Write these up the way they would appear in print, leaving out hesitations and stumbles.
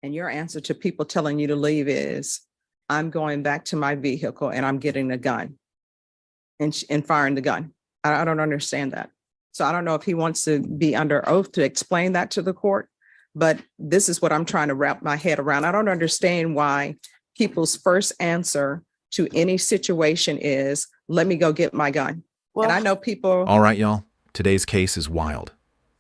And your answer to people telling you to leave is, I'm going back to my vehicle and I'm getting a gun and firing the gun. I don't understand that. So I don't know if he wants to be under oath to explain that to the court, but this is what I'm trying to wrap my head around. I don't understand why people's first answer to any situation is, let me go get my gun. Well, and I know people. All right, y'all. Today's case is wild.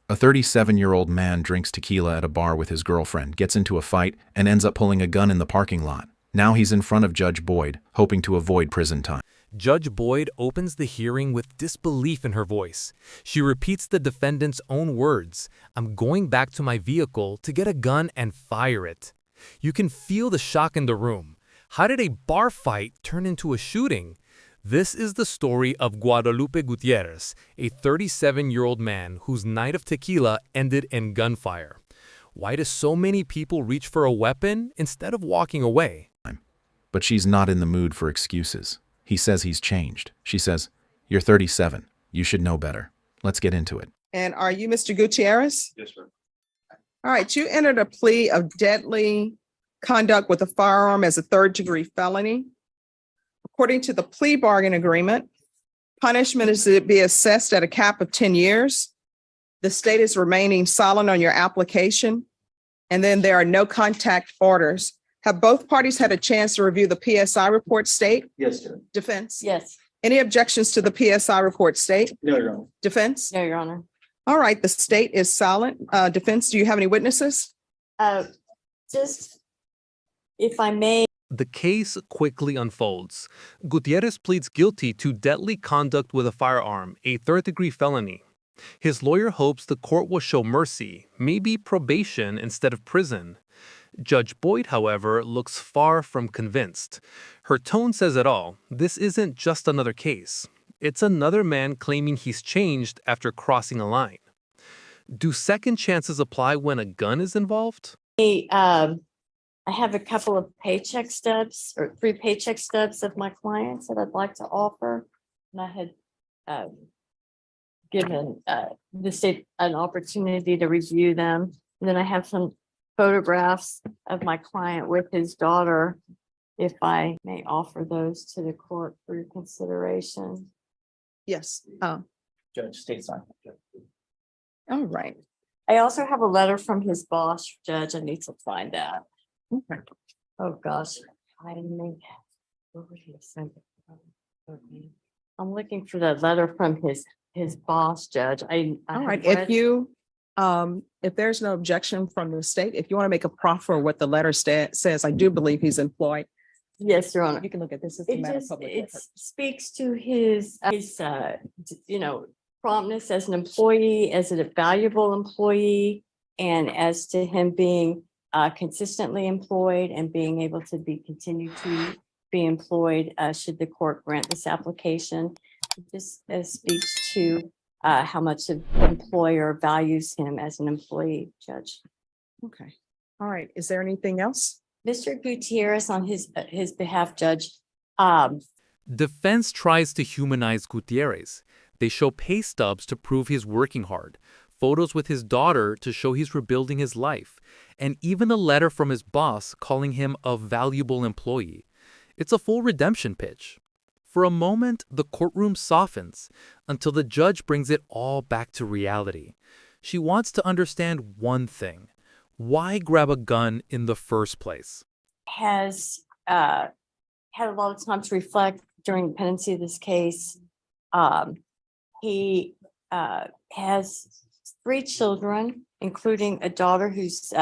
A 37-year-old man drinks tequila at a bar with his girlfriend, gets into a fight, and ends up pulling a gun in the parking lot. Now he's in front of Judge Boyd, hoping to avoid prison time. Judge Boyd opens the hearing with disbelief in her voice. She repeats the defendant's own words, "I'm going back to my vehicle to get a gun and fire it." You can feel the shock in the room. How did a bar fight turn into a shooting? This is the story of Guadalupe Gutierrez, a 37-year-old man whose night of tequila ended in gunfire. Why do so many people reach for a weapon instead of walking away? But she's not in the mood for excuses. He says he's changed. She says, "You're 37. You should know better. Let's get into it." And are you Mr. Gutierrez? Yes, sir. All right, you entered a plea of deadly conduct with a firearm as a third-degree felony. According to the plea bargain agreement, punishment is to be assessed at a cap of 10 years. The state is remaining silent on your application, and then there are no contact orders. Have both parties had a chance to review the PSI report, state? Yes, sir. Defense? yes. Any objections to the PSI report, state? No, Your Honor. Defense? No, Your Honor. All right, the state is silent. Defense, do you have any witnesses? Just, if I may, The case quickly unfolds. Gutierrez pleads guilty to deadly conduct with a firearm, a third-degree felony. His lawyer hopes the court will show mercy, maybe probation instead of prison. Judge Boyd, however, looks far from convinced. Her tone says it all. This isn't just another case. It's another man claiming he's changed after crossing a line. Do second chances apply when a gun is involved? I have a couple of paycheck stubs or 3 paycheck stubs of my clients that I'd like to offer. And I had given the state an opportunity to review them. And then I have some photographs of my client with his daughter, if I may offer those to the court for your consideration. Yes. Judge, state sign. All right. I also have a letter from his boss, Judge. I need to find that. Okay. Oh, gosh. I may. Where would he send it from? Okay. I'm looking for that letter from his boss, Judge. I All right. have read- If there's no objection from the state, if you want to make a proffer what the letter says, I do believe he's employed. Yes, Your Honor. You can look at this as a It matter of just, public it record. speaks to his, promptness as an employee, as a valuable employee, and as to him being consistently employed and being able to continue to be employed should the court grant this application. It just speaks to how much the employer values him as an employee, Judge. Okay. All right. Is there anything else? Mr. Gutierrez, on his behalf, Judge, Defense tries to humanize Gutierrez. They show pay stubs to prove he's working hard, photos with his daughter to show he's rebuilding his life, and even a letter from his boss calling him a valuable employee. It's a full redemption pitch. For a moment, the courtroom softens until the judge brings it all back to reality. She wants to understand one thing. Why grab a gun in the first place? has had a lot of time to reflect during the pendency of this case. He has 3 children, including a daughter whose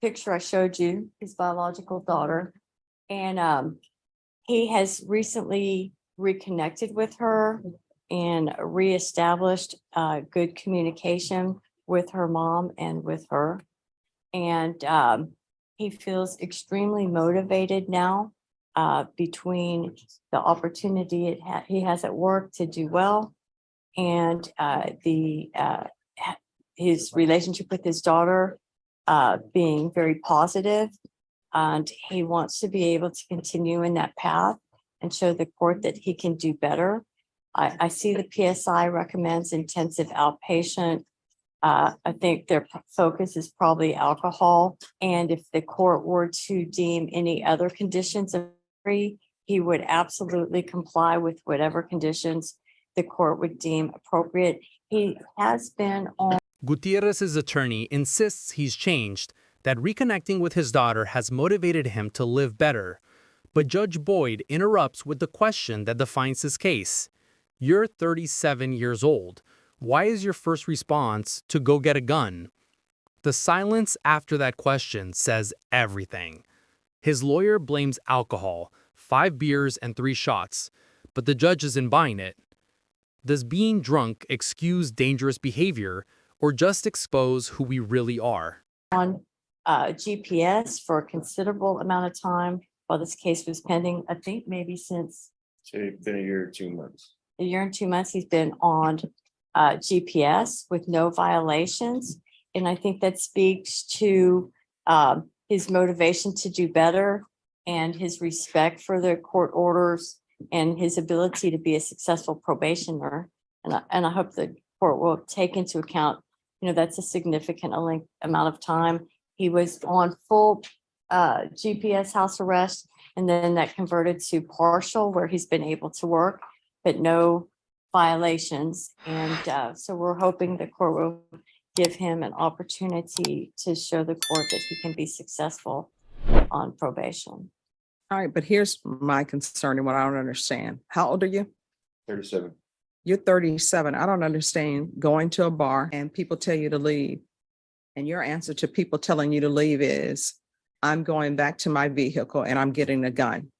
picture I showed you, his biological daughter. And he has recently reconnected with her and reestablished good communication with her mom and with her. And he feels extremely motivated now between the opportunity he has at work to do well and his relationship with his daughter being very positive. And he wants to be able to continue in that path and show the court that he can do better. I see the PSI recommends intensive outpatient I think their focus is probably alcohol. And if the court were to deem any other conditions of free, he would absolutely comply with whatever conditions the court would deem appropriate. He has been on. Gutierrez's attorney insists he's changed, that reconnecting with his daughter has motivated him to live better. But Judge Boyd interrupts with the question that defines his case. You're 37 years old. Why is your first response to go get a gun? The silence after that question says everything. His lawyer blames alcohol, 5 beers and 3 shots, but the judge isn't buying it. Does being drunk excuse dangerous behavior or just expose who we really are? GPS for a considerable amount of time while this case was pending. I think maybe since So it's been a year or 2 months. a year and 2 months, he's been on GPS with no violations. And I think that speaks to his motivation to do better and his respect for the court orders and his ability to be a successful probationer. And I hope the court will take into account, that's a significant amount of time. He was on full GPS house arrest, and then that converted to partial where he's been able to work, but no violations. And so we're hoping the court will give him an opportunity to show the court that he can be successful on probation. All right, but here's my concern and what I don't understand. How old are you? 37. You're 37. I don't understand going to a bar and people tell you to leave. And your answer to people telling you to leave is, I'm going back to my vehicle and I'm getting a gun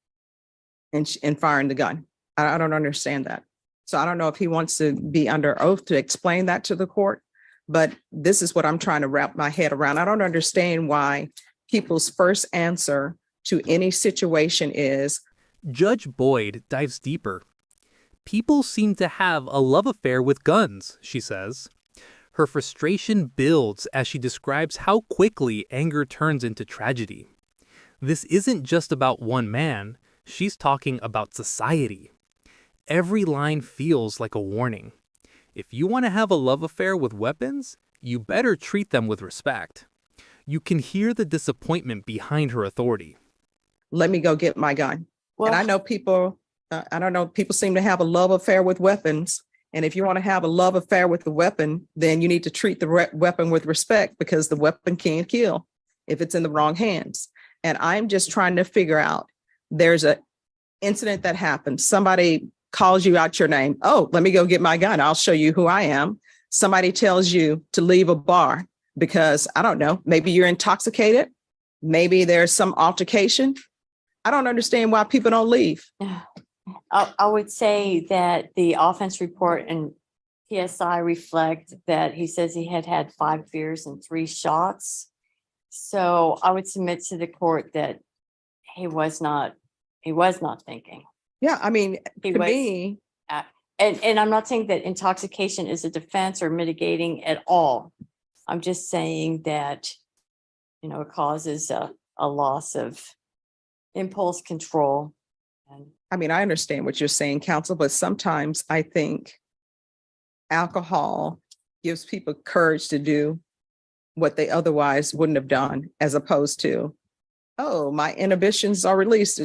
and firing the gun. I don't understand that. So I don't know if he wants to be under oath to explain that to the court, but this is what I'm trying to wrap my head around. I don't understand why people's first answer to any situation is. Judge Boyd dives deeper. People seem to have a love affair with guns, she says. Her frustration builds as she describes how quickly anger turns into tragedy. This isn't just about one man, she's talking about society. Every line feels like a warning. If you want to have a love affair with weapons, you better treat them with respect. You can hear the disappointment behind her authority. Let me go get my gun. Well, And I know people, people seem to have a love affair with weapons. And if you want to have a love affair with the weapon, then you need to treat the weapon with respect, because the weapon can kill if it's in the wrong hands. And I'm just trying to figure out, there's an incident that happens. Somebody calls you out your name. Oh, let me go get my gun. I'll show you who I am. Somebody tells you to leave a bar because, I don't know, maybe you're intoxicated. Maybe there's some altercation. I don't understand why people don't leave. I would say that the offense report and PSI reflect that he says he had 5 beers and 3 shots. So I would submit to the court that he was not thinking. Yeah, I mean, He to was- me, And I'm not saying that intoxication is a defense or mitigating at all. I'm just saying that, it causes a loss of impulse control. And I mean, I understand what you're saying, counsel, but sometimes I think alcohol gives people courage to do what they otherwise wouldn't have done, as opposed to, oh, my inhibitions are released.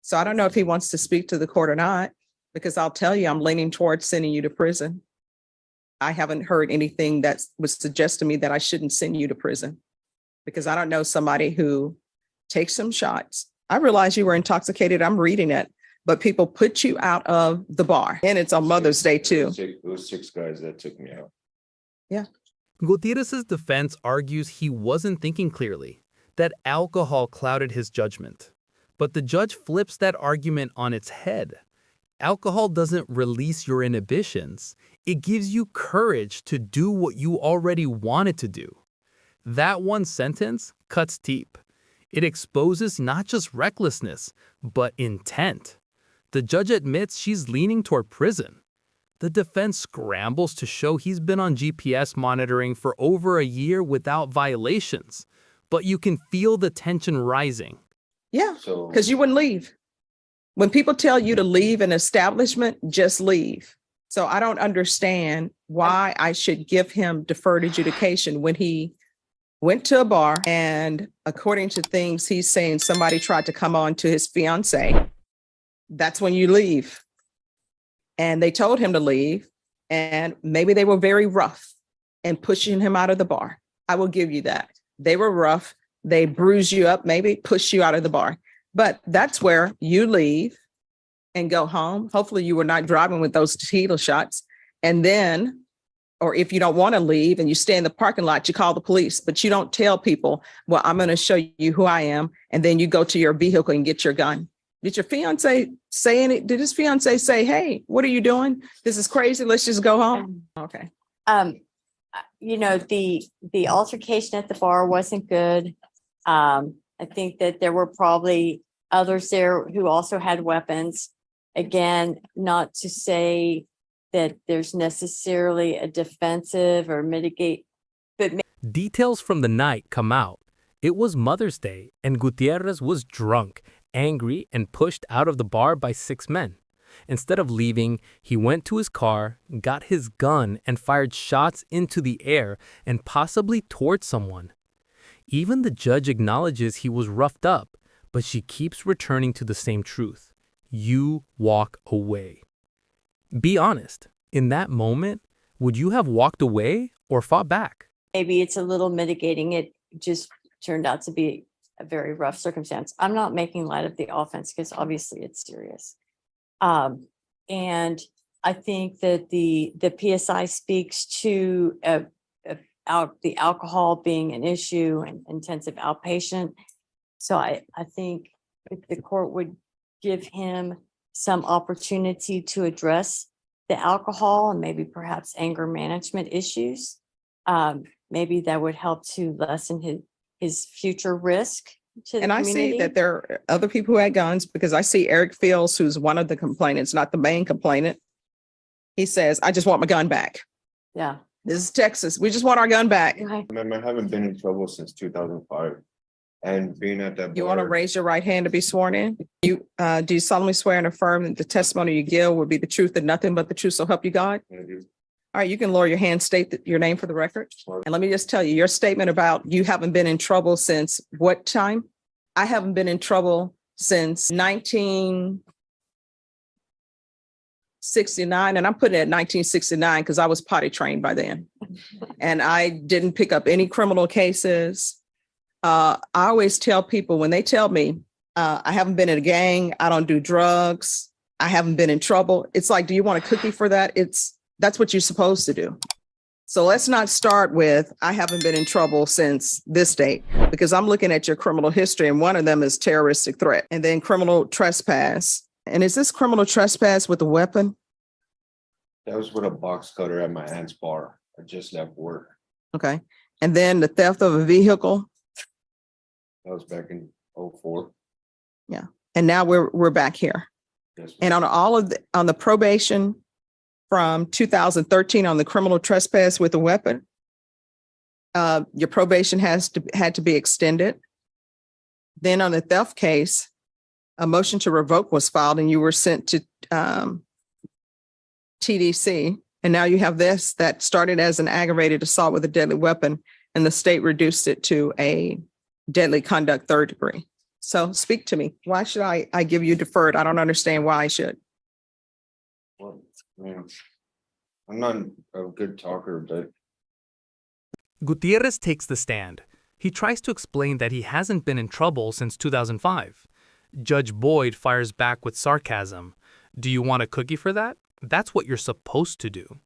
So I don't know if he wants to speak to the court or not, because I'll tell you, I'm leaning towards sending you to prison. I haven't heard anything that would suggest to me that I shouldn't send you to prison, because I don't know somebody who takes some shots. I realize you were intoxicated. I'm reading it, but people put you out of the bar, and it's on Mother's Day too. It was 6 guys that took me out. Gutierrez's defense argues he wasn't thinking clearly, that alcohol clouded his judgment. But the judge flips that argument on its head. Alcohol doesn't release your inhibitions. It gives you courage to do what you already wanted to do. That one sentence cuts deep. It exposes not just recklessness, but intent. The judge admits she's leaning toward prison. The defense scrambles to show he's been on GPS monitoring for over a year without violations, but you can feel the tension rising. Yeah, So because you wouldn't leave. When people tell you to leave an establishment, just leave. So I don't understand why I should give him deferred adjudication when he went to a bar and according to things he's saying, somebody tried to come on to his fiance. That's when you leave. And they told him to leave. And maybe they were very rough and pushing him out of the bar. I will give you that. They were rough. They bruise you up, maybe push you out of the bar. But that's where you leave and go home. Hopefully you were not driving with those tequila shots. And then, or if you don't want to leave and you stay in the parking lot, you call the police, but you don't tell people, well, I'm going to show you who I am. And then you go to your vehicle and get your gun. Did your fiance say any, did his fiance say, hey, what are you doing? This is crazy. Let's just go home. Okay. You know, the altercation at the bar wasn't good. I think that there were probably others there who also had weapons. Again, not to say that there's necessarily a defensive or mitigate, but Details from the night come out. It was Mother's Day, and Gutierrez was drunk, angry, and pushed out of the bar by 6 men. Instead of leaving, he went to his car, got his gun, and fired shots into the air and possibly towards someone. Even the judge acknowledges he was roughed up, but she keeps returning to the same truth. You walk away. Be honest. In that moment, would you have walked away or fought back? maybe it's a little mitigating. It just turned out to be a very rough circumstance. I'm not making light of the offense because obviously it's serious. And I think that the PSI speaks to the alcohol being an issue and intensive outpatient. So I think if the court would give him some opportunity to address the alcohol and maybe perhaps anger management issues, maybe that would help to lessen his future risk to the And I community. see that there are other people who had guns because I see Eric Fields, who's one of the complainants, not the main complainant. He says, I just want my gun back. Yeah. This is Texas. We just want our gun back. Okay. I haven't been in trouble since 2005. And being at that You want to bar, raise your right hand to be sworn in? Do you solemnly swear and affirm that the testimony you give will be the truth and nothing but the truth, so help you God? I do. All right, you can lower your hand, state your name for the record. And let me just tell you, your statement about you haven't been in trouble since what time? I haven't been in trouble since 1969, and I'm putting it at 1969 because I was potty trained by then. And I didn't pick up any criminal cases. I always tell people when they tell me I haven't been in a gang, I don't do drugs, I haven't been in trouble. It's like, do you want a cookie for that? That's what you're supposed to do. So let's not start with, I haven't been in trouble since this date, because I'm looking at your criminal history and one of them is terroristic threat and then criminal trespass. And is this criminal trespass with a weapon? That was with a box cutter at my aunt's bar. I just left work. Okay. And then the theft of a vehicle. That was back in 2004. Yeah. And now we're back here. Yes, And on on the probation from 2013 on the criminal trespass with a weapon, your probation had to be extended. Then on the theft case, a motion to revoke was filed and you were sent to TDC. And now you have this that started as an aggravated assault with a deadly weapon and the state reduced it to a deadly conduct 3rd degree. So speak to me. Why should I give you deferred? I don't understand why I should. Well, man, I'm not a good talker, but Gutierrez takes the stand. He tries to explain that he hasn't been in trouble since 2005. Judge Boyd fires back with sarcasm. Do you want a cookie for that? That's what you're supposed to do.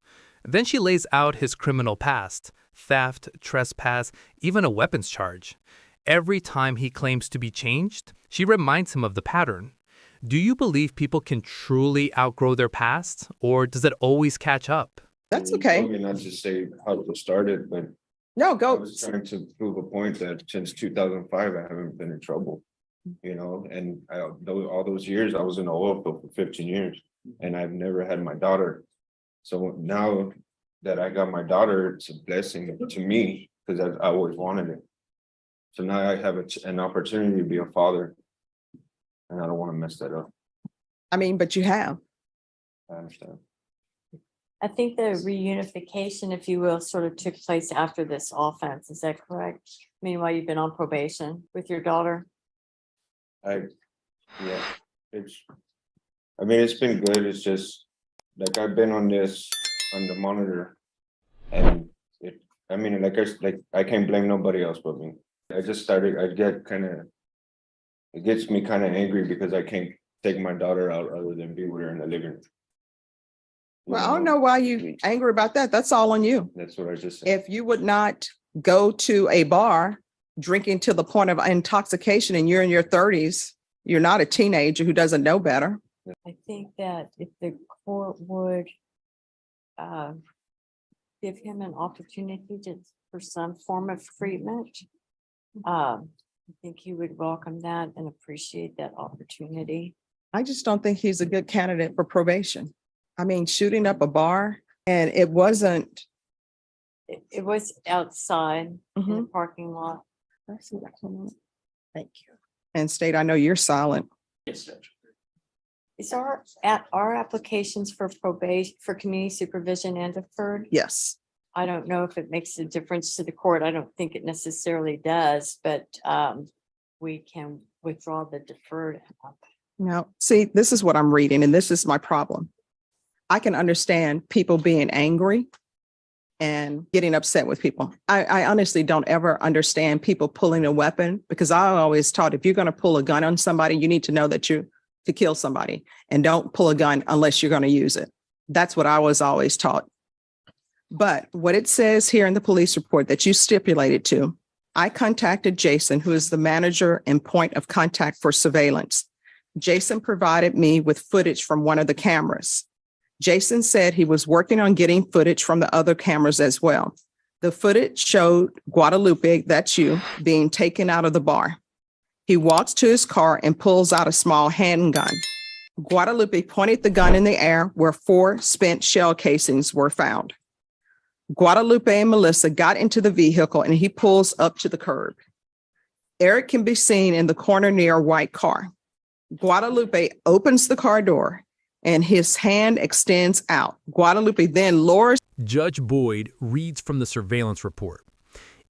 Then she lays out his criminal past, theft, trespass, even a weapons charge. Every time he claims to be changed, she reminds him of the pattern. Do you believe people can truly outgrow their past, or does it always catch up? That's you okay. told me not to say how it started, but No, I go. was trying to prove a point that since 2005, I haven't been in trouble, and all those years I was in the oil field for 15 years and I've never had my daughter. So now that I got my daughter, it's a blessing to me because I always wanted it. So now I have an opportunity to be a father and I don't want to mess that up. I mean, but you have. I understand. I think the reunification, if you will, sort of took place after this offense. Is that correct? Meanwhile, you've been on probation with your daughter. Yeah, I mean, it's been good. It's just like I've been on the monitor, and I mean, like I can't blame nobody else but me. It gets me kind of angry because I can't take my daughter out other than be with her in the living room. Well, I don't know why you angry about that. That's all on you. That's what I just said. If you would not go to a bar drinking to the point of intoxication and you're in your 30s, you're not a teenager who doesn't know better. I think that if the court would give him an opportunity for some form of treatment, I think he would welcome that and appreciate that opportunity. I just don't think he's a good candidate for probation. I mean, shooting up a bar, and it wasn't. It was outside in the Mhm. parking lot. Thank you. And State, I know you're silent. Yes, Judge. Is our applications for probation, for community supervision and deferred? Yes. I don't know if it makes a difference to the court. I don't think it necessarily does, but we can withdraw the deferred. Now, see, this is what I'm reading, and this is my problem. I can understand people being angry and getting upset with people. I honestly don't ever understand people pulling a weapon, because I always taught if you're going to pull a gun on somebody, you need to know that you to kill somebody, and don't pull a gun unless you're going to use it. That's what I was always taught. But what it says here in the police report that you stipulated to, I contacted Jason, who is the manager and point of contact for surveillance. Jason provided me with footage from one of the cameras. Jason said he was working on getting footage from the other cameras as well. The footage showed Guadalupe, that's you, being taken out of the bar. He walks to his car and pulls out a small handgun. Guadalupe pointed the gun in the air where 4 spent shell casings were found. Guadalupe and Melissa got into the vehicle and he pulls up to the curb. Eric can be seen in the corner near a white car. Guadalupe opens the car door and his hand extends out. Guadalupe then lowers. Judge Boyd reads from the surveillance report.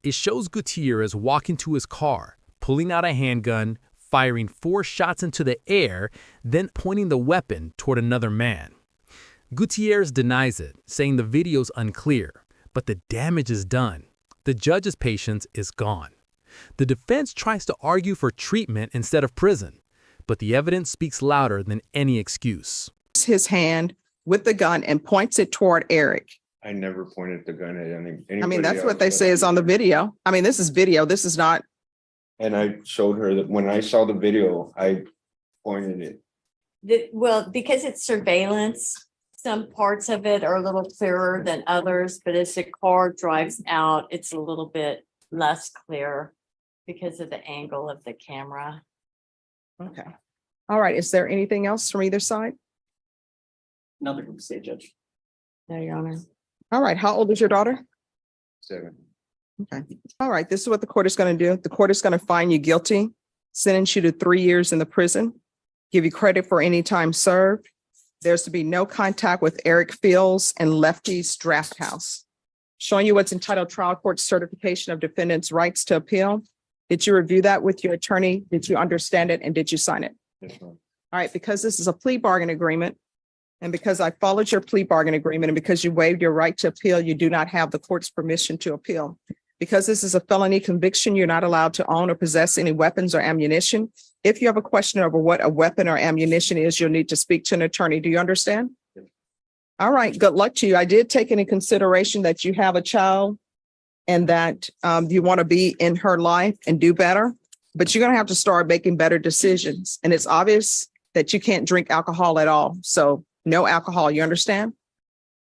It shows Gutierrez walking to his car, pulling out a handgun, firing 4 shots into the air, then pointing the weapon toward another man. Gutierrez denies it, saying the video's unclear, but the damage is done. The judge's patience is gone. The defense tries to argue for treatment instead of prison, but the evidence speaks louder than any excuse. His hand with the gun and points it toward Eric. I never pointed the gun at anybody. I mean, that's what they say is on the video. I mean, this is video. This is not. And I showed her that when I saw the video, I pointed it. Well, because it's surveillance, some parts of it are a little clearer than others, but as the car drives out, it's a little bit less clear because of the angle of the camera. Okay. All right. Is there anything else from either side? Nothing from the state, Judge. No, Your Honor. All right. How old is your daughter? 7. Okay. All right. This is what the court is going to do. The court is going to find you guilty, sentence you to 3 years in the prison, give you credit for any time served. There's to be no contact with Eric Fields and Lefty's Draft House. Showing you what's entitled Trial Court Certification of Defendant's Rights to Appeal. Did you review that with your attorney? Did you understand it? And did you sign it? Yes, ma'am. All right. Because this is a plea bargain agreement, and because I followed your plea bargain agreement, and because you waived your right to appeal, you do not have the court's permission to appeal. Because this is a felony conviction, you're not allowed to own or possess any weapons or ammunition. If you have a question over what a weapon or ammunition is, you'll need to speak to an attorney. Do you understand? Yes. All right. Good luck to you. I did take into consideration that you have a child and that you want to be in her life and do better, but you're going to have to start making better decisions. And it's obvious that you can't drink alcohol at all. So no alcohol. You understand?